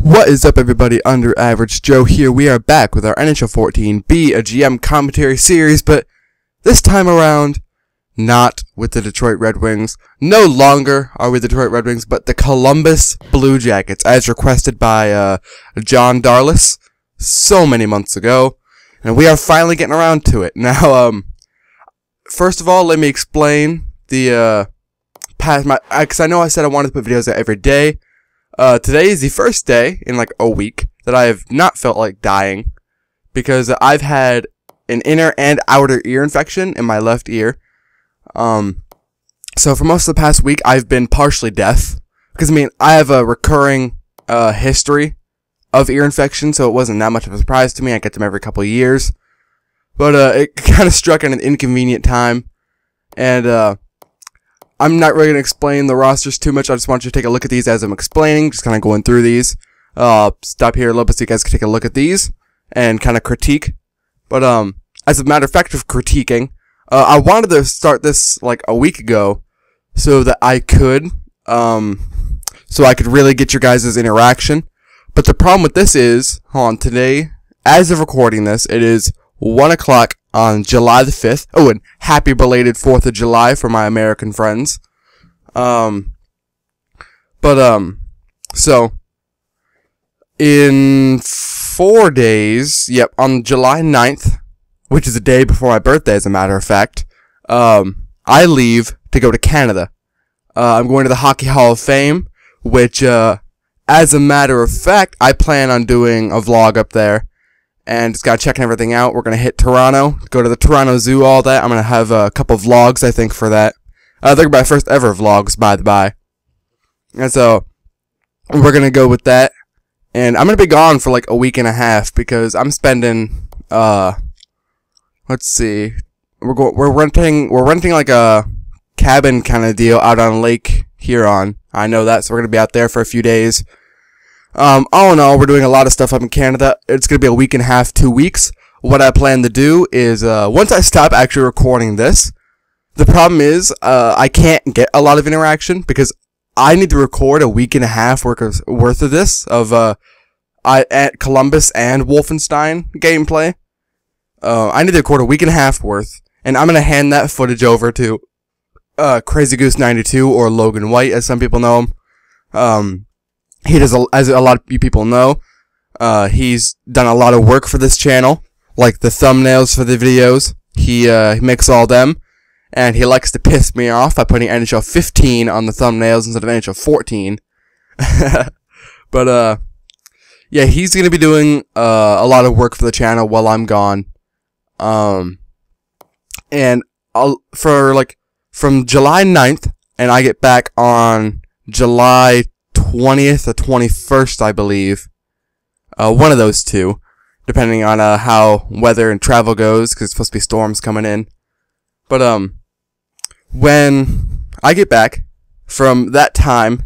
What is up, everybody? Under Average Joe here. We are back with our NHL 14 Be a GM commentary series, but this time around, not with the Detroit Red Wings. No longer are we the Detroit Red Wings, but the Columbus Blue Jackets, as requested by John Darlis so many months ago, and we are finally getting around to it. Now, first of all, let me explain the past. Because I know I said I wanted to put videos out every day. Today is the first day in like a week that I have not felt like dying because I've had an inner and outer ear infection in my left ear. So for most of the past week, I've been partially deaf because I have a recurring history of ear infection, so it wasn't that much of a surprise to me. I get them every couple of years, but it kind of struck at an inconvenient time, and I'm not really going to explain the rosters too much. I just want you to take a look at these as I'm explaining, just kind of going through these. Stop here a little bit so you guys can take a look at these and kind of critique. But as a matter of fact of critiquing, I wanted to start this like a week ago so that I could really get your guys' interaction. But the problem with this is, today, as of recording this, it is 1 o'clock on July the 5th. Oh, and happy belated 4th of July for my American friends. So, in 4 days, on July 9th, which is the day before my birthday, as a matter of fact, I leave to go to Canada. I'm going to the Hockey Hall of Fame, which, as a matter of fact, I plan on doing a vlog up there. And just gotta check everything out. We're gonna hit Toronto, go to the Toronto Zoo, all that. I'm gonna have a couple vlogs, I think, for that. They're gonna be my first ever vlogs, by the by. And so, we're gonna go with that. And I'm gonna be gone for like a week and a half because I'm spending, let's see. We're renting like a cabin kind of deal out on Lake Huron. I know that, so we're gonna be out there for a few days. All in all, we're doing a lot of stuff up in Canada. It's going to be a week and a half, 2 weeks. What I plan to do is, once I stop actually recording this, the problem is, I can't get a lot of interaction because I need to record a week and a half worth of this, at Columbus and Wolfenstein gameplay. I need to record a week and a half worth, and I'm going to hand that footage over to, Crazy Goose 92 or Logan White, as some people know him. He does, as a lot of you people know, he's done a lot of work for this channel, like the thumbnails for the videos. He makes all them, and he likes to piss me off by putting NHL 15 on the thumbnails instead of NHL 14. But, yeah, he's gonna be doing, a lot of work for the channel while I'm gone. And from July 9th, and I get back on July 20th or 21st, I believe. One of those two, depending on how weather and travel goes, because it's supposed to be storms coming in. But when I get back from that time,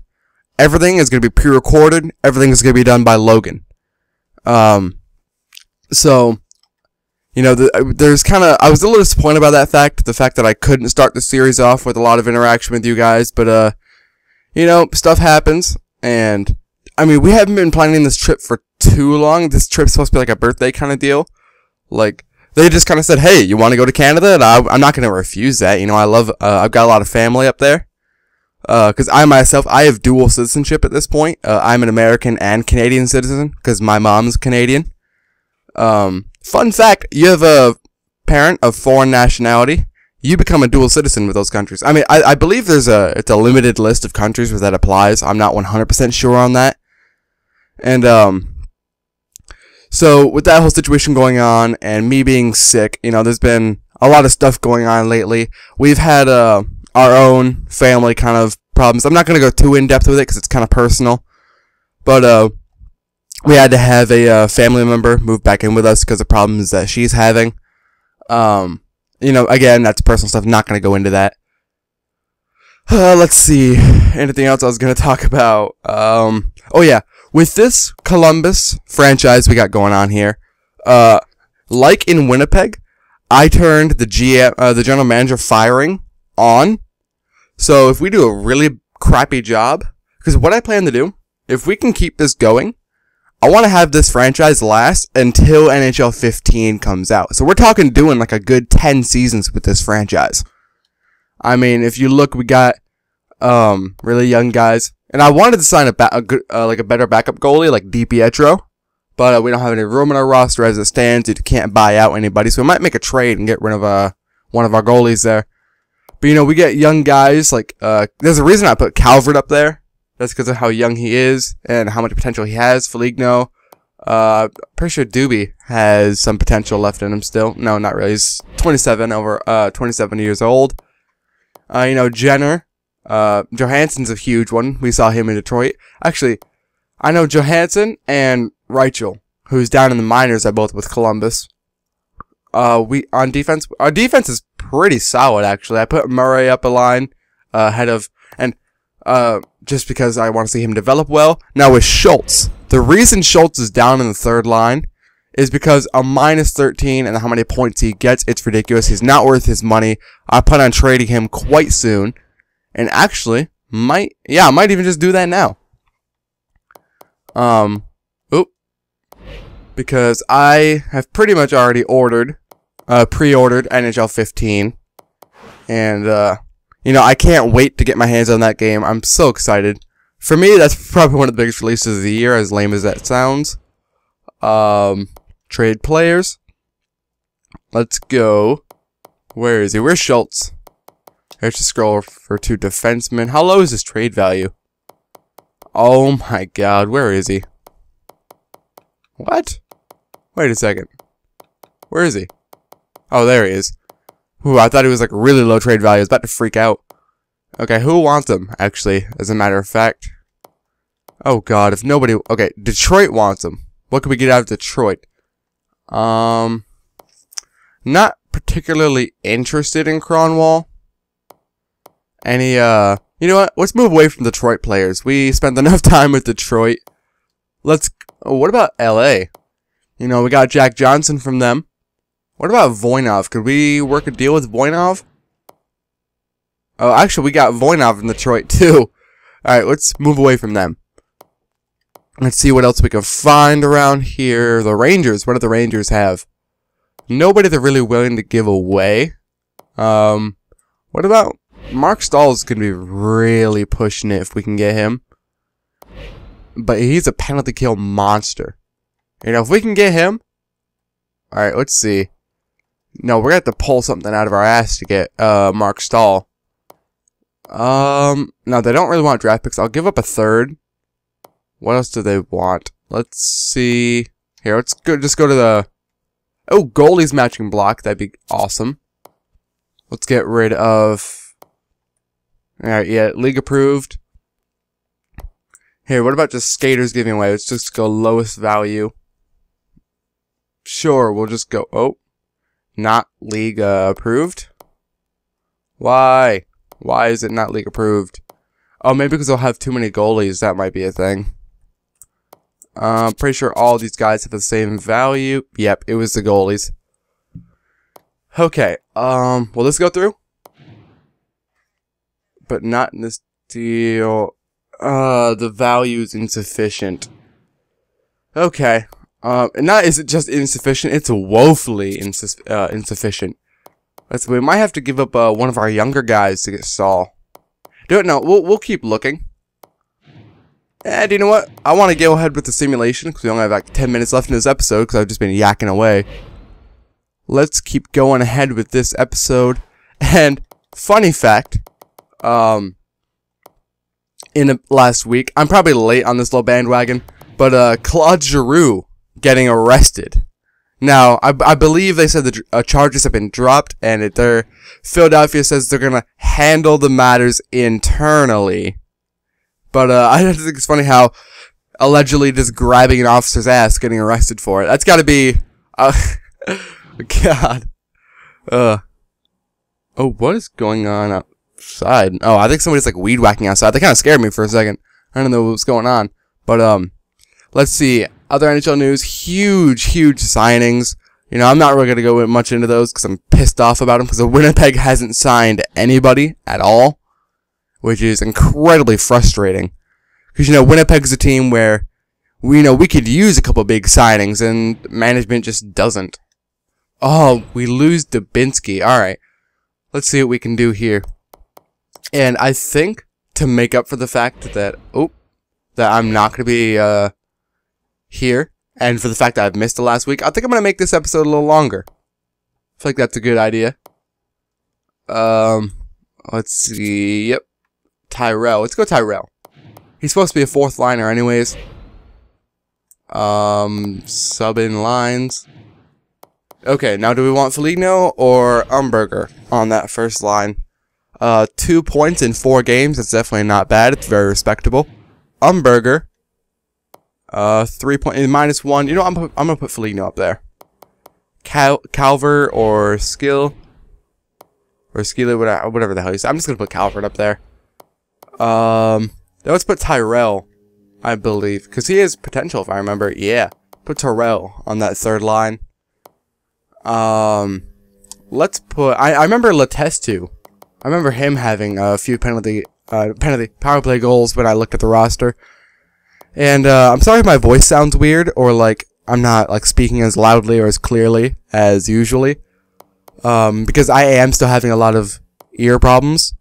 everything is going to be pre-recorded. Everything is going to be done by Logan. So, you know, I was a little disappointed about that fact, the fact that I couldn't start the series off with a lot of interaction with you guys, but you know, stuff happens. And, we haven't been planning this trip for too long. This trip's supposed to be like a birthday kind of deal. Like, they just kind of said, hey, you want to go to Canada? And I'm not going to refuse that. You know, I've got a lot of family up there. Because I have dual citizenship at this point. I'm an American and Canadian citizen, because my mom's Canadian. Fun fact, you have a parent of foreign nationality, you become a dual citizen with those countries. I believe it's a limited list of countries where that applies. I'm not 100% sure on that. And, so with that whole situation going on and me being sick, you know, there's been a lot of stuff going on lately. We've had, our own family kind of problems. I'm not going to go too in depth with it because it's kind of personal. But, we had to have a, family member move back in with us because of problems that she's having. You know, again, that's personal stuff. Not going to go into that. Let's see. Anything else I was going to talk about? Oh yeah. With this Columbus franchise we got going on here, like in Winnipeg, I turned the general manager firing on. So if we do a really crappy job, because what I plan to do, if we can keep this going, I want to have this franchise last until NHL 15 comes out. So we're talking doing like a good 10 seasons with this franchise. I mean, if you look, we got really young guys, and I wanted to sign a better backup goalie like DiPietro, but we don't have any room in our roster as it stands. You can't buy out anybody, so we might make a trade and get rid of one of our goalies there. But you know, we get young guys like there's a reason I put Calvert up there. That's because of how young he is and how much potential he has. Foligno, pretty sure Doobie has some potential left in him still. No, not really. He's 27 years old. You know, Jenner, Johansson's a huge one. We saw him in Detroit. Actually, I know Johansson and Reichel, who's down in the minors, are both with Columbus. On defense, our defense is pretty solid, actually. I put Murray up a line, ahead of, and, just because I want to see him develop well. Now with Schultz, the reason Schultz is down in the third line is because a -13 and how many points he gets, it's ridiculous. He's not worth his money. I plan on trading him quite soon. And actually, I might even just do that now. Because I have pretty much already pre-ordered NHL 15. And, you know, I can't wait to get my hands on that game. I'm so excited. For me, that's probably one of the biggest releases of the year, as lame as that sounds. Trade players. Let's go. Where is he? Where's Schultz? Here's the scroll for 2 defensemen. How low is his trade value? Oh my god, where is he? What? Wait a second. Where is he? Oh, there he is. Ooh, I thought he was like really low trade value. I was about to freak out. Okay, who wants him, actually, as a matter of fact? Oh god, if nobody... Okay, Detroit wants him. What can we get out of Detroit? Not particularly interested in Cronwall. Any, you know what? Let's move away from Detroit players. We spent enough time with Detroit. What about LA? You know, we got Jack Johnson from them. What about Voinov? Could we work a deal with Voinov? Oh, actually, we got Voinov in Detroit, too. Alright, let's move away from them. Let's see what else we can find around here. The Rangers. What do the Rangers have? Nobody they're really willing to give away. What about... Mark Stahl's going to be really pushing it if we can get him. But he's a penalty kill monster. You know, if we can get him... Alright, let's see. No, we're going to have to pull something out of our ass to get Mark Stahl. No, they don't really want draft picks. I'll give up a third. What else do they want? Let's see. Here, let's go. Just go to the... Oh, goalies matching block. That'd be awesome. Let's get rid of... Alright, yeah, league approved. Here, what about just skaters giving away? Let's just go lowest value. Sure, we'll just go... Oh. Not league approved? Why? Why is it not league approved? Oh, maybe because they'll have too many goalies. That might be a thing. Pretty sure all these guys have the same value. Yep, it was the goalies. Okay, will this go through? But not in this deal. The value is insufficient. Okay. And not is it just insufficient, it's woefully insufficient. We might have to give up one of our younger guys to get Saul. No, we'll keep looking. And you know what? I want to go ahead with the simulation because we only have like 10 minutes left in this episode because I've just been yakking away. Let's keep going ahead with this episode. And funny fact, in the last week, I'm probably late on this little bandwagon, but Claude Giroux getting arrested. Now, I believe they said the charges have been dropped, and Philadelphia says they're gonna handle the matters internally. But I just think it's funny how allegedly just grabbing an officer's ass, getting arrested for it. That's got to be, God. Oh, what is going on outside? Oh, I think somebody's like weed whacking outside. That kind of scared me for a second. I don't know what's going on, but let's see. Other NHL news, huge signings. You know, I'm not really going to go much into those because I'm pissed off about them because Winnipeg hasn't signed anybody at all, which is incredibly frustrating. Because, you know, Winnipeg's a team where we could use a couple big signings, and management just doesn't. Oh, we lose Dubinsky. Alright. Let's see what we can do here. And I think, to make up for the fact that, that I'm not going to be, here, and for the fact that I've missed the last week, I think I'm going to make this episode a little longer. I feel like that's a good idea. Let's see, yep. Tyrell. Let's go Tyrell. He's supposed to be a fourth liner anyways. Sub in lines. Okay, now do we want Foligno or Umberger on that first line? 2 points in 4 games. That's definitely not bad. It's very respectable. Umberger. 3 points, -1. You know, I'm gonna put Foligno up there. Calvert or Skill. Or Skiller, whatever the hell you say. I'm just gonna put Calvert up there. Then let's put Tyrell, I believe. Because he has potential, if I remember. Yeah. Put Tyrell on that third line. Let's put... I remember Letestu. I remember him having a few penalty power play goals when I looked at the roster. And, I'm sorry if my voice sounds weird, or, like, I'm not, like, speaking as loudly or as clearly as usually. Because I am still having a lot of ear problems.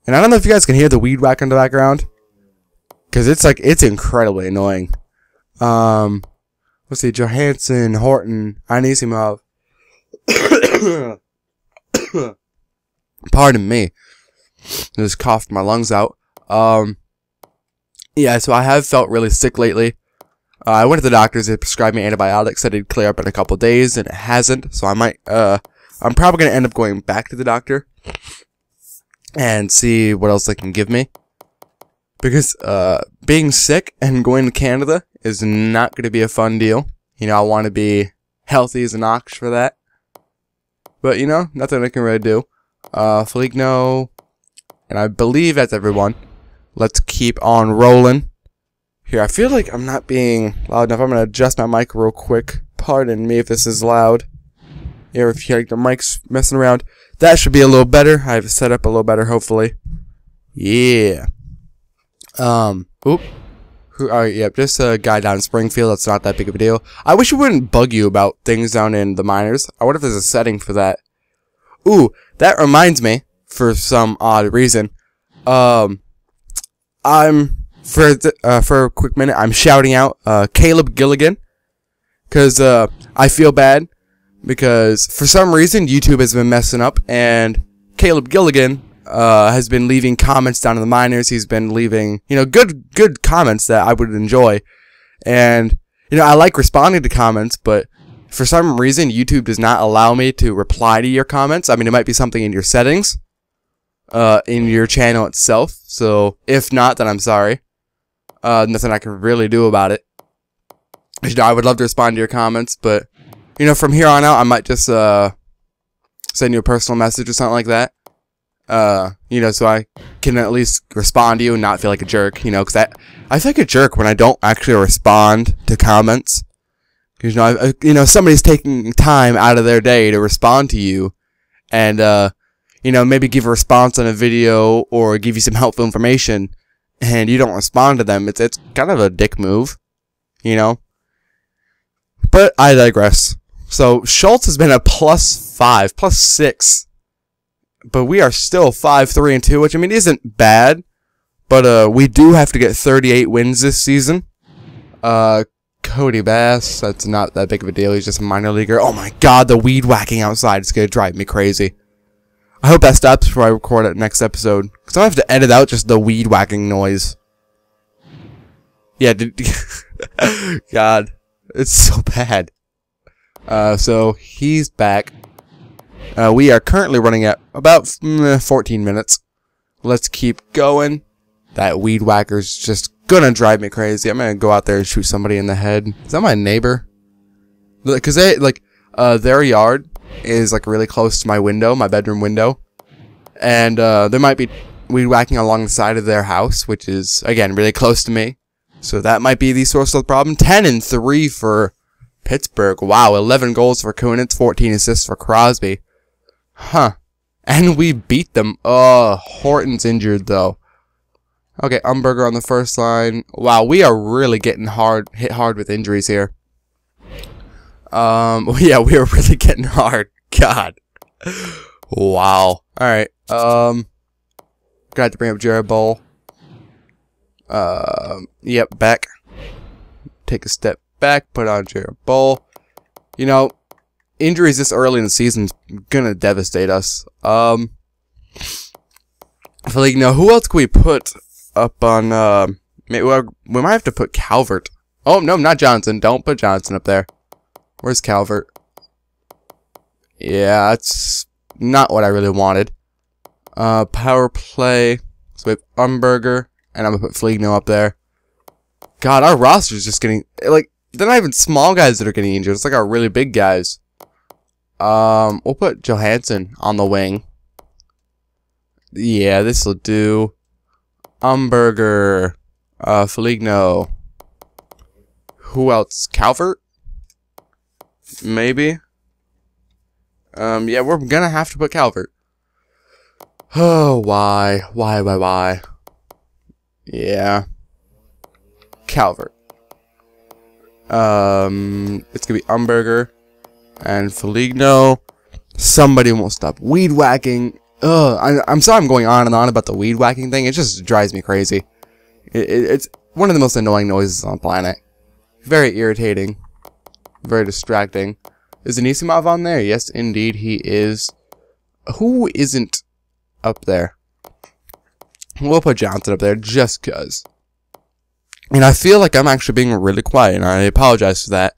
And I don't know if you guys can hear the weed whack in the background. Because it's incredibly annoying. Let's see, Johansson, Horton, Anisimov. Pardon me. I just coughed my lungs out. Yeah, so I have felt really sick lately. I went to the doctors, they prescribed me antibiotics, said it'd clear up in a couple days, and it hasn't. So I might, I'm probably going to end up going back to the doctor and see what else they can give me. Because, being sick and going to Canada is not going to be a fun deal. You know, I want to be healthy as an ox for that. But, you know, nothing I can really do. Foligno, and I believe that's everyone. Let's keep on rolling. Here, I feel like I'm not being loud enough. I'm going to adjust my mic real quick. Pardon me if this is loud. Or if you hear like the mic's messing around. That should be a little better. I have it set up a little better, hopefully. Yeah. Yep, just a guy down in Springfield. That's not that big of a deal. I wish it wouldn't bug you about things down in the minors. I wonder if there's a setting for that. Ooh, that reminds me, for some odd reason. For a quick minute, I'm shouting out, Caleb Gilligan. Cause, I feel bad. Because, for some reason, YouTube has been messing up, and Caleb Gilligan, has been leaving comments down in the minors. He's been leaving, you know, good comments that I would enjoy. And, you know, I like responding to comments, but for some reason, YouTube does not allow me to reply to your comments. I mean, it might be something in your settings, in your channel itself. So, if not, then I'm sorry. Nothing I can really do about it. You know, I would love to respond to your comments, but, you know, from here on out, I might just, send you a personal message or something like that. You know, so I can at least respond to you and not feel like a jerk, you know, because I feel like a jerk when I don't actually respond to comments. Because, you know, somebody's taking time out of their day to respond to you, and, you know, maybe give a response on a video or give you some helpful information, and you don't respond to them. It's kind of a dick move, you know. But I digress. So Schultz has been a +5, +6. But we are still 5-3-2, which, I mean, isn't bad. But, we do have to get 38 wins this season. Cody Bass, that's not that big of a deal. He's just a minor leaguer. Oh my god, the weed whacking outside is going to drive me crazy. I hope that stops before I record it next episode. Because I have to edit out just the weed whacking noise. Yeah, God. It's so bad. So, he's back. We are currently running at about 14 minutes. Let's keep going. That weed whacker's just gonna drive me crazy. I'm gonna go out there and shoot somebody in the head. Is that my neighbor? Because they, like, their yard is, like, really close to my window, my bedroom window. And, there might be weed whacking along the side of their house, which is, again, really close to me. So that might be the source of the problem. 10-3 for Pittsburgh. Wow, 11 goals for Kunitz, 14 assists for Crosby. Huh. And we beat them. Oh, Horton's injured, though. Okay, Umberger on the first line. Wow, we are really getting hit hard with injuries here. Yeah, we are really getting hard. God. Wow. Alright, gonna have to bring up Jared Bowl. Yep, back. Take a step back, put on Jared Bowl. You know, injuries this early in the season is gonna devastate us. Like, no, who else can we put up on, we might have to put Calvert. Oh, no, not Johnson. Don't put Johnson up there. Where's Calvert? Yeah, that's not what I really wanted. Power play. So we have Umberger, and I'm gonna put Flegno up there. God, our roster is just getting, like, they're not even small guys that are getting injured. It's like our really big guys. We'll put Johansson on the wing. Yeah, this'll do. Umberger, Flegno. Who else? Calvert? Maybe. Yeah, we're gonna have to put Calvert. Oh, why? Why? Yeah. Calvert. It's gonna be Umberger and Flegno. Somebody won't stop weed whacking. Ugh, I'm sorry I'm going on and on about the weed whacking thing. It just drives me crazy. It's one of the most annoying noises on the planet. Very irritating. Very distracting. Is Anisimov on there? Yes, indeed, he is. Who isn't up there? We'll put Johnson up there just because. And I feel like I'm actually being really quiet, and I apologize for that.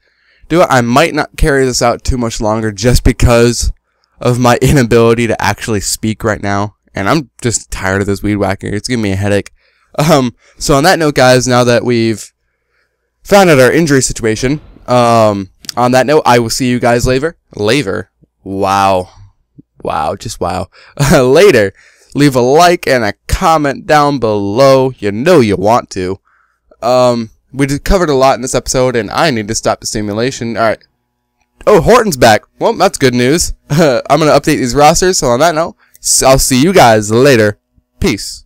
I might not carry this out too much longer just because of my inability to actually speak right now. And I'm just tired of this weed whacking. It's giving me a headache. So on that note, guys, now that we've found out our injury situation, on that note, I will see you guys later. Wow. Just wow. Later. Leave a like and a comment down below. You know you want to. We covered a lot in this episode, and I need to stop the simulation. Alright. Oh, Horton's back. Well, that's good news. I'm going to update these rosters, so on that note, I'll see you guys later. Peace.